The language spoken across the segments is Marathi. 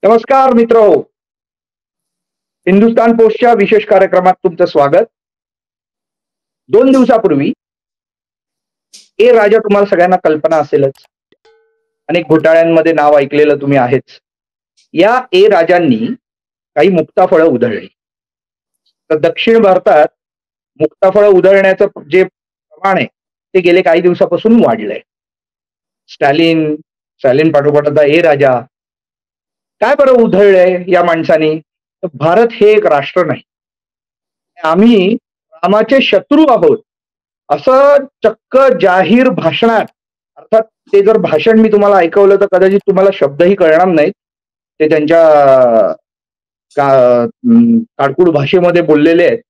नमस्कार मित्र. हिंदुस्तान पोस्टच्या विशेष कार्यक्रमात तुमचं स्वागत. 2 दिवसापूर्वी ए राजा तुम्हाला सगळ्यांना कल्पना असेलच. अनेक घोटाळ्यांमध्ये नाव ऐकलेलं तुम्ही आहेच. या ए राजांनी काही मुक्ताफळं उधळली. तर दक्षिण भारतात मुक्ताफळं उधळण्याचं जे प्रमाण आहे ते गेले काही दिवसापासून वाढलंय. स्टॅलिन स्टॅलिन पाठोपाठ आता ए राजा. काय बरं उधळलंय या माणसाने? तर भारत हे एक राष्ट्र नाही, आम्ही रामाचे शत्रू आहोत असं चक्क जाहीर भाषणात, अर्थात ते जर भाषण मी तुम्हाला ऐकवलं तर कदाचित तुम्हाला शब्दही कळणार नाहीत. ते त्यांच्या काडकूड भाषेमध्ये बोललेले आहेत.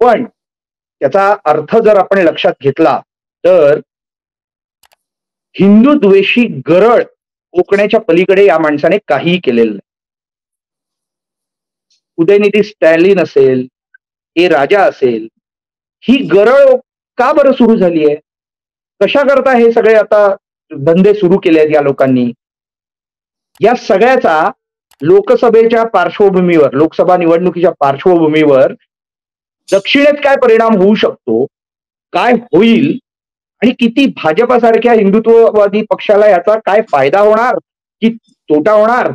पण त्याचा अर्थ जर आपण लक्षात घेतला तर हिंदू द्वेषी गरळ ओकण्याच्या पलीकडे या माणसाने काहीही केलेलं नाही. उदयनिधी स्टॅलिन असेल, ए राजा असेल, ही गरळ का बरं सुरू झाली आहे? कशा करता हे सगळे आता धंदे सुरू केले आहेत या लोकांनी? या सगळ्याचा लोकसभेच्या पार्श्वभूमीवर, लोकसभा निवडणुकीच्या पार्श्वभूमीवर दक्षिणेत काय परिणाम होऊ शकतो, काय होईल आणि किती भाजपासारख्या हिंदुत्ववादी पक्षाला याचा काय फायदा होणार की तोटा होणार,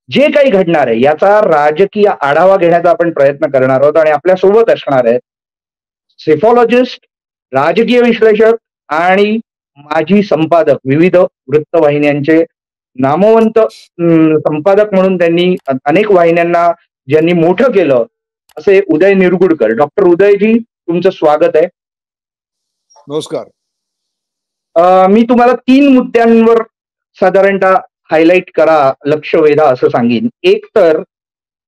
जे काही घडणार आहे याचा राजकीय आढावा घेण्याचा आपण प्रयत्न करणार आहोत. आणि आपल्या सोबत असणार आहेत सेफॉलॉजिस्ट, राजकीय विश्लेषक आणि माजी संपादक, विविध वृत्तवाहिन्यांचे नामवंत संपादक म्हणून त्यांनी अनेक वाहिन्यांना ज्यांनी मोठं केलं असे उदय निरगुडकर. डॉक्टर उदयजी, तुमचं स्वागत आहे. नमस्कार. मी तुम्हाला 3 मुद्द्यांवर साधारणतः हायलाइट करा, लक्ष वेधा असं सांगेन. एक तर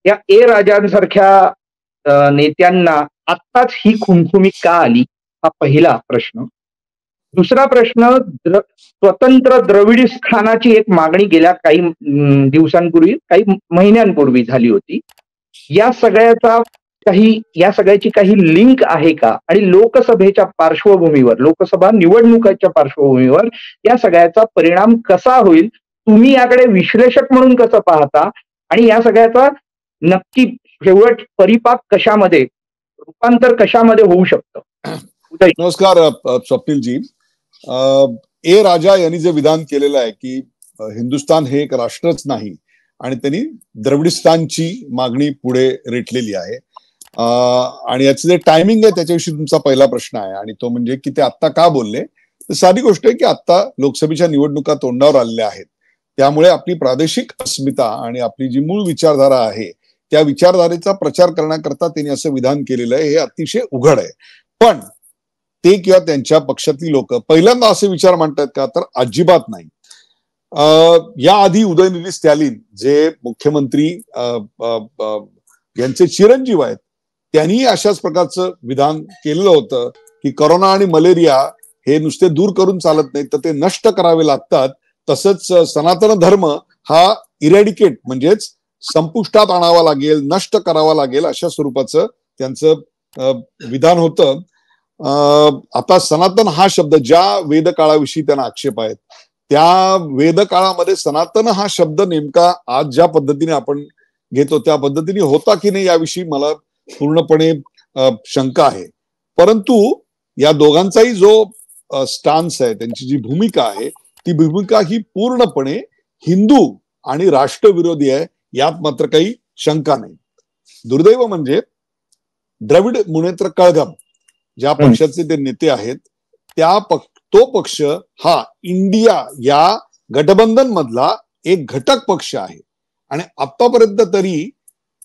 या ए राजांसारख्या नेत्यांना आत्ताच ही खुमखुमी का आली, हा पहिला प्रश्न. दुसरा प्रश्न, स्वतंत्र द्रविडिस्थानाची एक मागणी गेल्या काही दिवसांपूर्वी, काही महिन्यांपूर्वी झाली होती. या सगळ्याची काही लिंक आहे का? आणि लोकसभेच्या पार्श्वभूमीवर, लोकसभा निवडणुकाच्या पार्श्वभूमीवर या सगळ्याचा परिणाम कसा होईल, तुम्ही याकडे विश्लेषक म्हणून कसं पाहता? आणि या सगळ्याचा नक्की शेवट परिपाक कशामध्ये, रूपांतर कशामध्ये होऊ शकतं? नमस्कार स्वप्नीलजी. ए राजा यांनी जे विधान केलेलं आहे की हिंदुस्थान हे एक राष्ट्रच नाही आणि त्यांनी द्रविडिस्तानची मागणी पुढे रेटलेली आहे. आणि याचं जे टायमिंग आहे त्याच्याविषयी तुमचा पहिला प्रश्न आहे, आणि तो म्हणजे की ते आत्ता का बोलले. तर साधी गोष्ट आहे की आत्ता लोकसभेच्या निवडणुका तोंडावर आलेल्या आहेत, त्यामुळे आपली प्रादेशिक अस्मिता आणि आपली जी मूळ विचारधारा आहे त्या विचारधारेचा प्रचार करण्याकरता त्यांनी असं विधान केलेलं आहे. हे अतिशय उघड आहे. पण ते किंवा त्यांच्या पक्षातली लोक पहिल्यांदा असे विचार मांडतात का? तर अजिबात नाही. याआधी उदयनिधी स्टॅलिन जे मुख्यमंत्री यांचे चिरंजीव आहेत, त्यांनी अशाच प्रकारचं विधान केलेलं होतं की कोरोना आणि मलेरिया हे नुसते दूर करून चालत नाही, तर ते नष्ट करावे लागतात. तसंच सनातन धर्म हा इरॅडिकेट म्हणजेच संपुष्टात आणावा लागेल, नष्ट करावा लागेल, अशा स्वरूपाचं त्यांचं विधान होतं. आता सनातन हा शब्द, ज्या वेदकाळाविषयी त्यांना आक्षेप आहेत, त्या वेदकाळामध्ये सनातन हा शब्द नेमका आज ज्या पद्धतीने आपण घेतो त्या पद्धतीने होता की नाही याविषयी मला पूर्णपणे शंका आहे. परंतु या दोघांचाही जो स्टान्स आहे, त्यांची जी भूमिका आहे, ती भूमिका ही पूर्णपणे हिंदू आणि राष्ट्रविरोधी आहे, यात मात्र काही शंका नाही. दुर्दैव म्हणजे द्रविड मुनेत्र कळघम ज्या पक्षाचे ते नेते आहेत, तो पक्ष हा इंडिया या गठबंधन मधला एक घटक पक्ष आहे. आणि आतापर्यंत तरी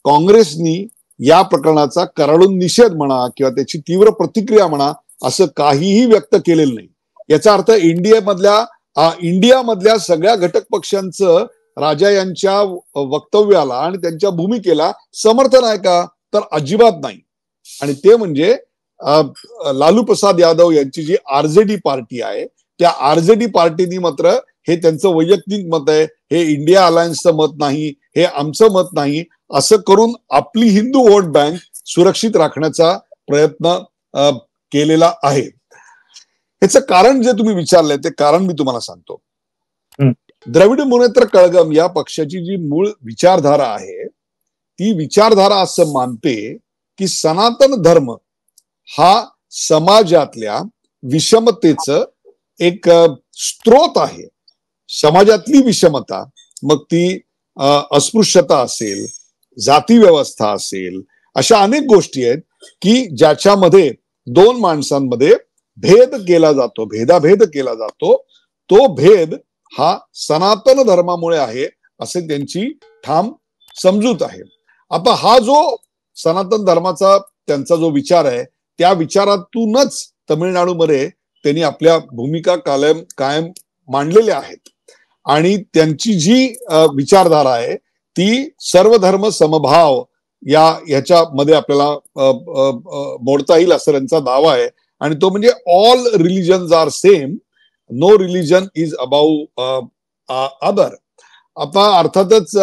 काँग्रेसनी या प्रकरणाचा कराडून निषेध म्हणा किंवा त्याची तीव्र प्रतिक्रिया म्हणा असं काहीही व्यक्त केलेलं नाही. याचा अर्थ इंडिया मधल्या सगळ्या घटक पक्षांचं राजा यांच्या वक्तव्याला आणि त्यांच्या भूमिकेला समर्थन आहे का? तर अजिबात नाही. आणि ते म्हणजे लालू प्रसाद यादव यांची जी आरजेडी पार्टी आहे, त्या आरजेडी पार्टीनी मात्र हे त्यांचं वैयक्तिक मत आहे, हे इंडिया अलायन्सचं मत नाही, हे आमचं मत नाही, असं करून आपली हिंदू वोट बँक सुरक्षित राखण्याचा प्रयत्न केलेला आहे. याचं कारण जे तुम्ही विचारलंय ते कारण मी तुम्हाला सांगतो. द्रविड मुनेत्र कळगम या पक्षाची जी मूळ विचारधारा आहे ती विचारधारा असं मानते की सनातन धर्म हा समाजातल्या विषमतेचं एक स्त्रोत आहे. समाजातली विषमता, मग ती अस्पृश्यता असेल, जाती व्यवस्था असेल, अशा अनेक गोष्टी आहेत की ज्याच्यामध्ये दोन माणसांमध्ये भेद केला जातो, भेदाभेद केला जातो. तो भेद हा सनातन धर्मामुळे आहे असे त्यांची ठाम समजूत आहे. आता हा जो सनातन धर्माचा त्यांचा जो विचार आहे त्या विचारातूनच तमिळनाडूमध्ये त्यांनी आपल्या भूमिका कायम मांडलेल्या आहेत. आणि त्यांची जी विचारधारा आहे ती सर्व धर्म समभाव याच्यामध्ये आपल्याला मोडता येईल असं त्यांचा दावा आहे. आणि तो म्हणजे all religions are same, no religion is above other. आता अर्थातच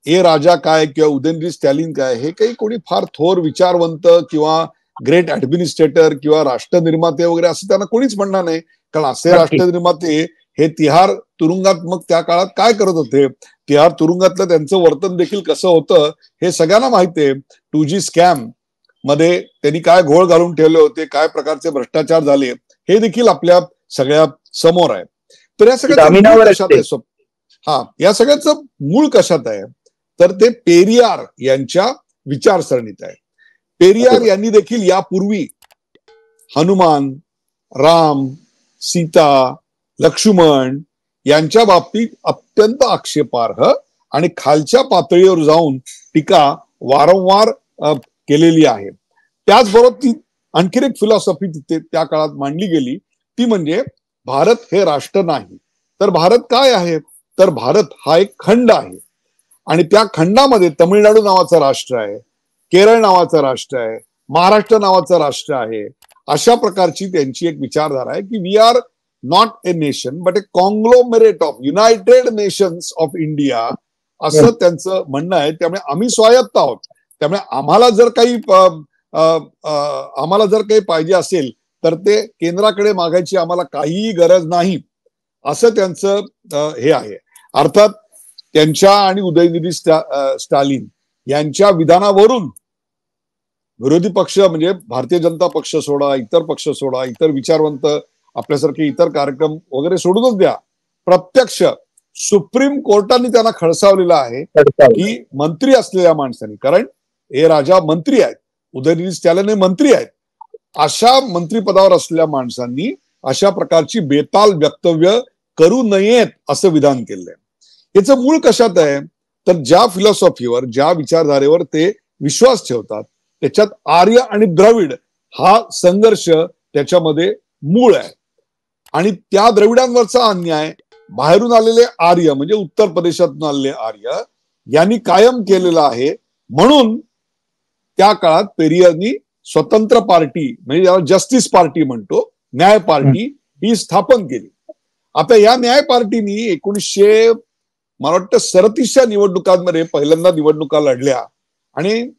राजा काय किंवा उदयनराजे स्टॅलिन काय हे काही कोणी फार थोर विचारवंत किंवा ग्रेट ऍडमिनिस्ट्रेटर किंवा राष्ट्रनिर्माते वगैरे असं त्यांना कोणीच म्हणणार नाही. कारण असे राष्ट्रनिर्माते हे तिहार तुरुंगात मग त्या काळात काय करत होते, तिहार तुरुंगातलं त्यांचं वर्तन देखील कसं होतं हे सगळ्यांना माहिती आहे. 2G स्कॅम मध्ये त्यांनी काय घोळ घालून ठेवले होते, काय प्रकारचे भ्रष्टाचार झाले हे देखील आपल्या सगळ्या समोर आहे. तर या सगळ्याचं कशात आहे? या सगळ्याचं मूळ कशात आहे तर ते पेरियार यांच्या विचारसरणीत आहे. पेरियार यांनी देखील यापूर्वी हनुमान, राम, सीता, लक्ष्मण यांच्या बाबतीत अत्यंत आक्षेपार्ह आणि खालच्या पातळीवर जाऊन टीका वारंवार केलेली आहे. त्याचबरोबर ती आणखी एक फिलॉसॉफी तिथे त्या काळात मांडली गेली, ती म्हणजे भारत हे राष्ट्र नाही तर भारत काय आहे तर भारत हा एक खंड आहे. आणि त्या खंडामध्ये तमिळनाडू नावाचं राष्ट्र आहे, केरळ नावाचं राष्ट्र आहे, महाराष्ट्र नावाचं राष्ट्र आहे. अशा प्रकारची त्यांची एक विचारधारा आहे की we are not a nation but a conglomerate of united nations of India असं त्यांचं म्हणणं आहे. त्यामुळे आम्ही स्वायत्त आहोत, त्यामुळे आम्हाला जर काही पाहिजे असेल तर ते केंद्राकडे मागायची आम्हाला काहीही गरज नाही असं त्यांचं हे आहे. अर्थात त्यांच्या आणि उदयनिधी स्टालिन यांच्या विधानावरून विरोधी पक्ष म्हणजे भारतीय जनता पक्ष सोडा, इतर पक्ष सोडा, इतर विचारवंत आपल्यासारखे इतर कार्यक्रम वगैरे सोडूनच द्या, प्रत्यक्ष सुप्रीम कोर्टाने त्यांना खडसावलेलं आहे की मंत्री असलेल्या माणसांनी, कारण हे राजा मंत्री आहेत, उदयनिधी स्टॅलिन हे मंत्री आहेत, अशा मंत्रिपदावर असलेल्या माणसांनी अशा प्रकारची बेताल वक्तव्य करू नयेत असं विधान केलंय. याचं मूळ कशात आहे तर ज्या फिलॉसॉफीवर, ज्या विचारधारेवर ते विश्वास ठेवतात त्याच्यात आर्य आणि द्रविड हा संघर्ष त्याच्यामध्ये मूळ आहे. आणि त्या द्रविडांवरचा अन्याय बाहेरून आलेले आर्य म्हणजे उत्तर प्रदेशातून आलेले आर्य यांनी कायम केलेला आहे. म्हणून त्या काळात पेरियारनी स्वतंत्र पार्टी म्हणजे ज्याला जस्टिस पार्टी म्हणतो, न्याय पार्टी ही स्थापन केली. आता या न्याय पार्टीनी 1937च्या निवडणुकांमध्ये पहिल्यांदा निवडणुका लढल्या आणि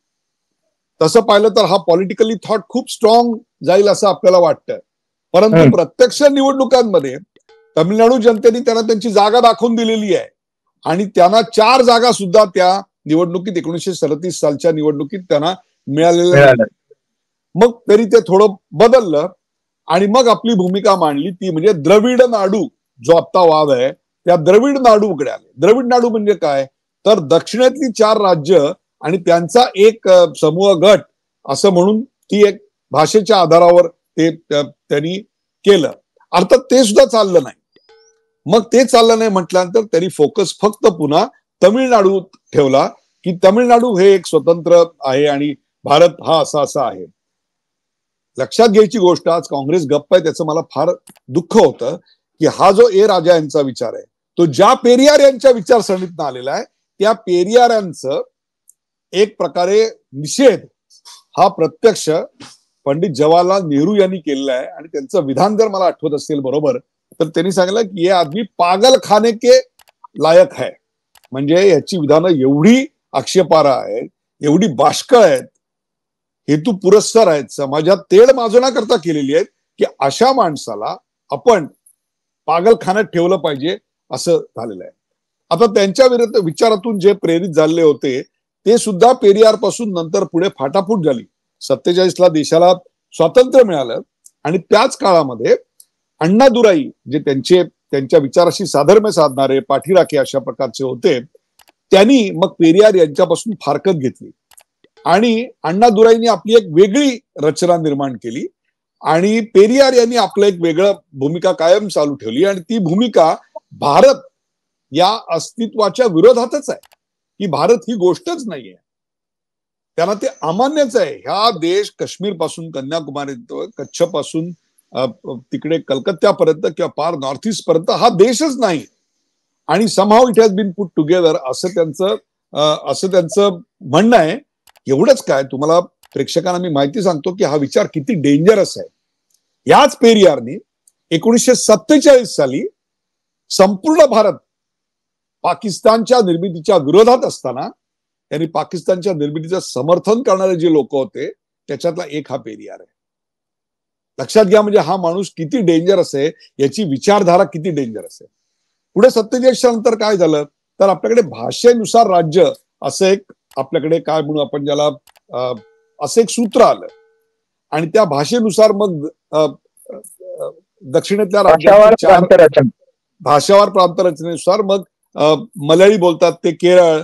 तसं पाहिलं तर हा पॉलिटिकली थॉट खूप स्ट्रॉंग जाईल असं आपल्याला वाटतं. परंतु प्रत्यक्ष निवडणुकांमध्ये तमिळनाडू जनतेने त्यांना त्यांची जागा दाखवून दिलेली आहे आणि त्यांना 4 जागा सुद्धा त्या निवडणुकीत 1937 सालच्या निवडणुकीत त्यांना मिळालेल्या. मग तरी ते थोडं बदललं आणि मग आपली भूमिका मांडली, ती म्हणजे द्रविड नाडू जो आता वाद आहे त्या द्रविड नाडूकडे आले. द्रविड नाडू म्हणजे काय तर दक्षिणेतली 4 राज्य आणि त्यांचा एक समूह गट असं म्हणून ती एक भाषेच्या आधारावर ते त्यांनी केलं. अर्थात ते सुद्धा चाललं नाही. मग ते चाललं नाही म्हटल्यानंतर त्यांनी फोकस फक्त पुन्हा तमिळनाडू ठेवला की तमिळनाडू हे एक स्वतंत्र आहे आणि भारत हा असा आहे. लक्षात घ्यायची गोष्ट, आज काँग्रेस गप्प आहे त्याचं मला फार दुःख होतं की हा जो राजा यांचा विचार आहे तो ज्या पेरियार यांच्या विचारसरणीतून आलेला आहे त्या पेरियारांचं एक प्रकारे निषेध हा प्रत्यक्ष पंडित जवाहरलाल नेहरू यांनी केलेला आहे. आणि त्यांचं विधान जर मला आठवत असेल बरोबर तर त्यांनी सांगितलं की ये आदमी पागल खाने के लायक है. म्हणजे याची विधानं एवढी आक्षेपार्ह आहेत, एवढी बाष्कळ आहेत, हेतू पुरस्सर आहेत, समाजात तेढ माजवण्याकरता केलेली आहेत की अशा माणसाला आपण पागलखान्यात ठेवलं पाहिजे असं झालेलं आहे. आता त्यांच्या विरुद्ध विचारातून जे प्रेरित झालेले होते ते सुद्धा पेरियार पासून नंतर पुढे फाटाफूट झाली. 47ला देशाला स्वातंत्र्य मिळालं आणि त्याच काळामध्ये अण्णादुराई जे त्यांच्या विचाराशी साधर्म्य साधणारे पाठीराखे अशा प्रकारचे होते, त्यांनी मग पेरियार यांच्यापासून फारकत घेतली आणि अण्णादुराईंनी आपली एक वेगळी रचना निर्माण केली आणि पेरियार यांनी आपलं एक वेगळं भूमिका कायम चालू ठेवली आणि ती भूमिका भारत या अस्तित्वाच्या विरोधातच आहे, की भारत ही गोष्टच नाहीये. त्यांना ते अमान्यच आहे. हा देश काश्मीर पासून कन्याकुमारी कच्छ पासून तिकडे कलकत्त्यापर्यंत किंवा पार नॉर्थ ईस्ट पर्यंत हा देशच नाही आणि somehow it has been put together असं त्यांचं म्हणणं आहे. एवढंच काय, तुम्हाला प्रेक्षकांना मी माहिती सांगतो की हा विचार किती डेंजरस आहे. याच पेरियारनी 1947 साली संपूर्ण भारत पाकिस्तानच्या निर्मितीच्या विरोधात असताना त्यांनी पाकिस्तानच्या निर्मितीचं समर्थन करणारे जे लोक होते त्याच्यातला एक हा पेरियार आहे. लक्षात घ्या, म्हणजे हा माणूस किती डेंजरस आहे, याची विचारधारा किती डेंजरस आहे. पुढे 47च्या नंतर काय झालं तर आपल्याकडे भाषेनुसार राज्य असं एक आपल्याकडे काय म्हणू आपण ज्याला असं एक सूत्र आलं आणि त्या भाषेनुसार मग दक्षिणेतल्या राज्यात भाषावार प्रांतरचनेनुसार मग मल्याळी बोलतात ते केरळ,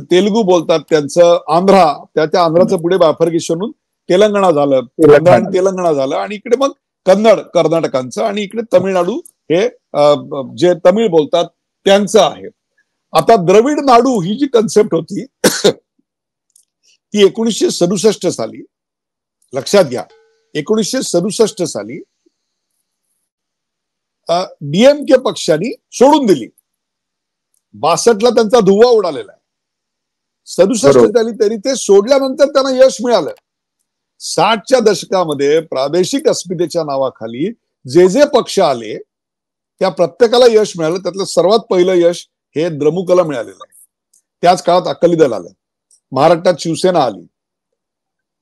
तेलुगू बोलतात त्यांचं आंध्रा, त्या आंध्राचं पुढे बायफर्गेशन होऊन तेलंगणा झालं, आंध्र आणि तेलंगणा झालं आणि इकडे मग कन्नड कर्नाटकांचं आणि इकडे तमिळनाडू हे जे तमिळ बोलतात त्यांचं आहे. आता द्रविड नाडू ही जी कन्सेप्ट होती ती 1967 साली, लक्षात घ्या 1967 साली डीएमके पक्षाने सोडून दिली. 62ला त्यांचा धुव्वा उडालेला आहे. 67 साली तरी ते सोडल्यानंतर त्यांना यश मिळालं. 60च्या दशकामध्ये प्रादेशिक अस्मितेच्या नावाखाली जे जे पक्ष आले त्या प्रत्येकाला यश मिळालं. त्यातलं सर्वात पहिलं यश हे द्रमुकला मिळालेलं आहे. त्याच काळात अकाली दल आलं, महाराष्ट्रात शिवसेना आली.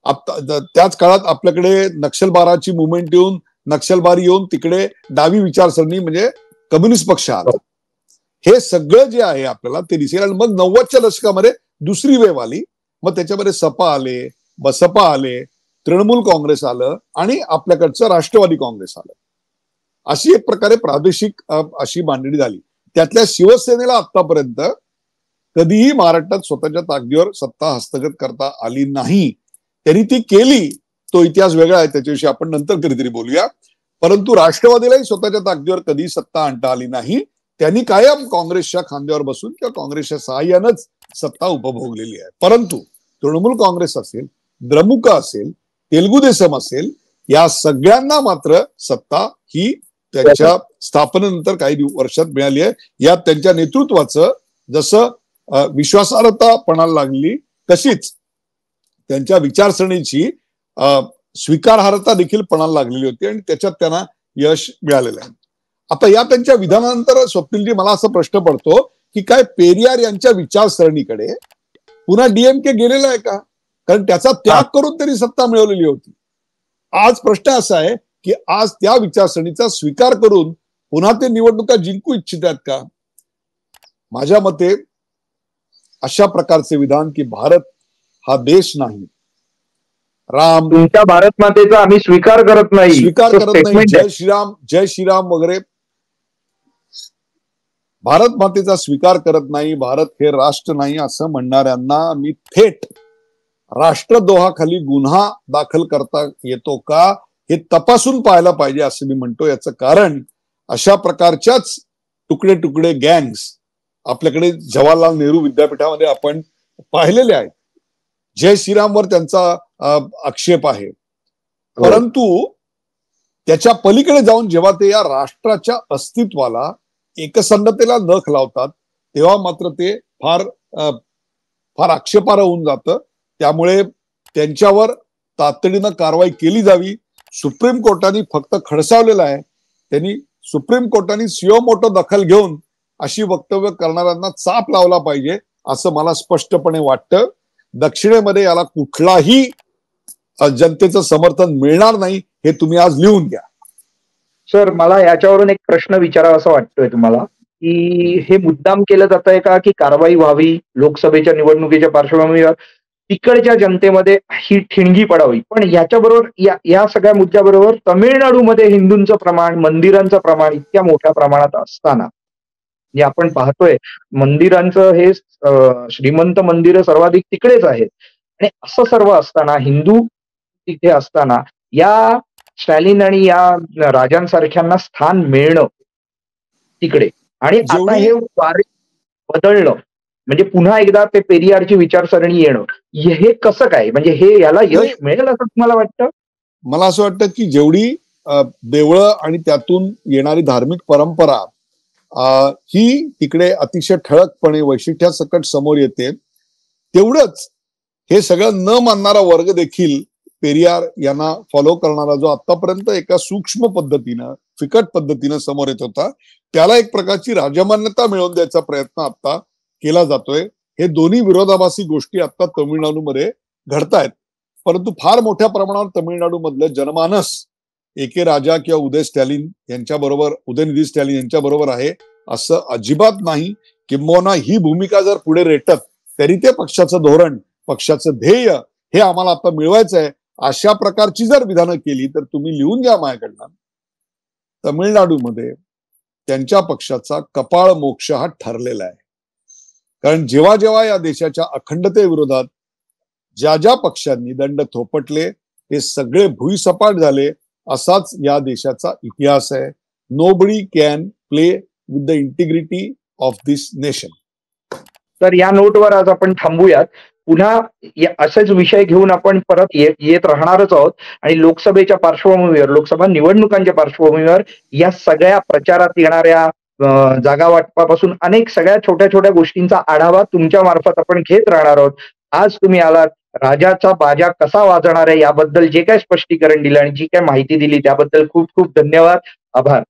त्याच काळात आपल्याकडे नक्षलबाराची मुवमेंट येऊन नक्षलबारी येऊन तिकडे डावी विचारसरणी म्हणजे कम्युनिस्ट पक्ष आला. हे सगळं जे आहे आपल्याला ते दिसेल. आणि मग 90च्या दशकामध्ये दुसरी वेव आली. मग त्याच्यामध्ये सपा आले, बसपा आले, तृणमूल काँग्रेस आलं आणि आपल्याकडचं राष्ट्रवादी काँग्रेस आलं. अशी एक प्रकारे प्रादेशिक अशी मांडणी झाली. त्यातल्या शिवसेनेला आतापर्यंत कधीही महाराष्ट्रात स्वतःच्या ताकदीवर सत्ता हस्तगत करता आली नाही. त्यांनी ती केली, तो इतिहास वेगळा आहे, त्याच्याविषयी आपण नंतर कधीतरी बोलूया. परंतु राष्ट्रवादीलाही स्वतःच्या ताकदीवर कधी सत्ता आणता आली नाही. त्यांनी कायम काँग्रेसच्या खांद्यावर बसून किंवा काँग्रेसच्या सहाय्यानंच सत्ता उपभोगलेली आहे. परंतु तृणमूल काँग्रेस असेल, द्रमुक असेल, तेलुगू देसम असेल, या सगळ्यांना मात्र सत्ता ही त्यांच्या स्थापनेनंतर काही वर्षात मिळाली आहे. यात त्यांच्या नेतृत्वाचं जसं विश्वासार्हता पणाला लागली तशीच त्यांच्या विचारसरणीची स्वीकारार्हता देखील पणाला लागलेली होती आणि त्याच्यात त्यांना यश मिळालेलं आहे. आता या त्यांच्या विधानानंतर स्वप्नीलजी मला असा प्रश्न पडतो की काय पेरियार यांच्या विचारसरणीकडे पुन्हा डीएमके गेलेला आहे का? कारण त्याचा त्याग करून त्यांनी सत्ता मिळवलेली होती. आज प्रश्न असा आहे की आज त्या विचारसरणीचा स्वीकार करून पुन्हा ते निवडणुका जिंकू इच्छितात का? माझ्या मते अशा प्रकारचे विधान की भारत हा देश नाही, राम तुमच्या भारत मातेचा आम्ही स्वीकार करत नाही, जय श्रीराम जय श्रीराम वगैरे, भारत मातेचा स्वीकार करत नाही, भारत हे राष्ट्र नाही असं म्हणणाऱ्यांना मी थेट राष्ट्रद्रोहाखाली गुन्हा दाखल करता येतो का हे तपासून पाहायला पाहिजे असं मी म्हणतो. याचं कारण अशा प्रकारच्याच तुकडे तुकडे गँग्स आपल्याकडे जवाहरलाल नेहरू विद्यापीठामध्ये आपण पाहिलेले आहेत. जय श्रीरामवर त्यांचा आक्षेप आहे, परंतु त्याच्या पलीकडे जाऊन जेव्हा ते या राष्ट्राच्या अस्तित्वाला एकसंधतेला नख लावतात तेव्हा मात्र ते फार फार आक्षेपार्ह होऊन जातं. त्यामुळे त्यांच्यावर तातडीनं कारवाई केली जावी. सुप्रीम कोर्टाने फक्त खडसावलेलं आहे. त्यांनी सुप्रीम कोर्टाने सिओ मोटो दखल घेऊन अशी वक्तव्य करणाऱ्यांना चाप लावला पाहिजे असं मला स्पष्टपणे वाटतं. दक्षिणेमध्ये याला कुठलाही जनतेचं समर्थन मिळणार नाही हे तुम्ही आज लिहून घ्या. सर, मला याच्यावरून एक प्रश्न विचारावा असं वाटतोय तुम्हाला की हे मुद्दाम केलं जात आहे का, की कारवाई व्हावी लोकसभेच्या निवडणुकीच्या पार्श्वभूमीवर तिकडच्या जनतेमध्ये ही ठिणगी पडावी. पण याच्याबरोबर या सगळ्या मुद्द्याबरोबर तमिळनाडूमध्ये हिंदूंचं प्रमाण, मंदिरांचं प्रमाण इतक्या मोठ्या प्रमाणात असताना, जे आपण पाहतोय मंदिरांचं हे श्रीमंत मंदिरं सर्वाधिक तिकडेच आहेत. आणि असं सर्व असताना हिंदू तिथे असताना या स्टॅलिन आणि या राजांसारख्यांना स्थान मिळणं तिकडे आणि आता जेवढी हे वारे बदलणं म्हणजे पुन्हा एकदा ते पेरियारची विचारसरणी येणं हे कसं काय म्हणजे हे याला हे यश मिळेल असं तुम्हाला वाटतं? मला असं वाटतं की जेवढी देवळं आणि त्यातून येणारी धार्मिक परंपरा ही तिकडे अतिशय ठळकपणे वैशिष्ट्यासकट समोर येते, तेवढंच हे सगळं न मानणारा वर्ग देखील पेरियार यांना फॉलो करणारा जो आतापर्यंत एका सूक्ष्म पद्धतीनं फिकट पद्धतीनं समोर येत होता, त्याला एक प्रकारची राजमान्यता मिळवून द्यायचा प्रयत्न आता केला जातोय. हे दोन्ही विरोधाभासी गोष्टी आता तमिळनाडूमध्ये घडतायत. परंतु फार मोठ्या प्रमाणावर तमिळनाडूमधलं जनमानस ए के राजा किंवा उदयनिधी स्टॅलिन यांच्या बरोबर आहे असं अजिबात नाही. किंबहुना ही भूमिका जर पुढे रेटत तरी ते पक्षाचं धोरण, पक्षाचं ध्येय हे आम्हाला आता मिळवायचं आहे अशा प्रकारची जर विधानं केली तर तुम्ही लिहून घ्या माझ्याकडनं, तमिळनाडूमध्ये त्यांच्या पक्षाचा कपाळ मोक्ष हा ठरलेला आहे. कारण जेव्हा जेव्हा या देशाच्या अखंडतेविरोधात ज्या ज्या पक्षांनी दंड थोपटले ते सगळे भुईसपाट झाले असाच या देशाचा इतिहास आहे. Nobody can play with the integrity of this nation. तर या नोटवर आज आपण थांबूयात. पुन्हा असेच विषय घेऊन आपण परत येत राहणारच आहोत आणि लोकसभेच्या पार्श्वभूमीवर, लोकसभा निवडणुकांच्या पार्श्वभूमीवर या सगळ्या प्रचारात येणाऱ्या जागा वाटपापासून अनेक सगळ्या छोट्या छोट्या गोष्टींचा आढावा तुमच्या मार्फत आपण घेत राहणार आहोत. आज तुम्ही आलात, राजाचा बाजा कसा वाजणार आहे याबद्दल जे काय स्पष्टीकरण दिलं आणि जी काय माहिती दिली त्याबद्दल खूप खूप धन्यवाद, आभार.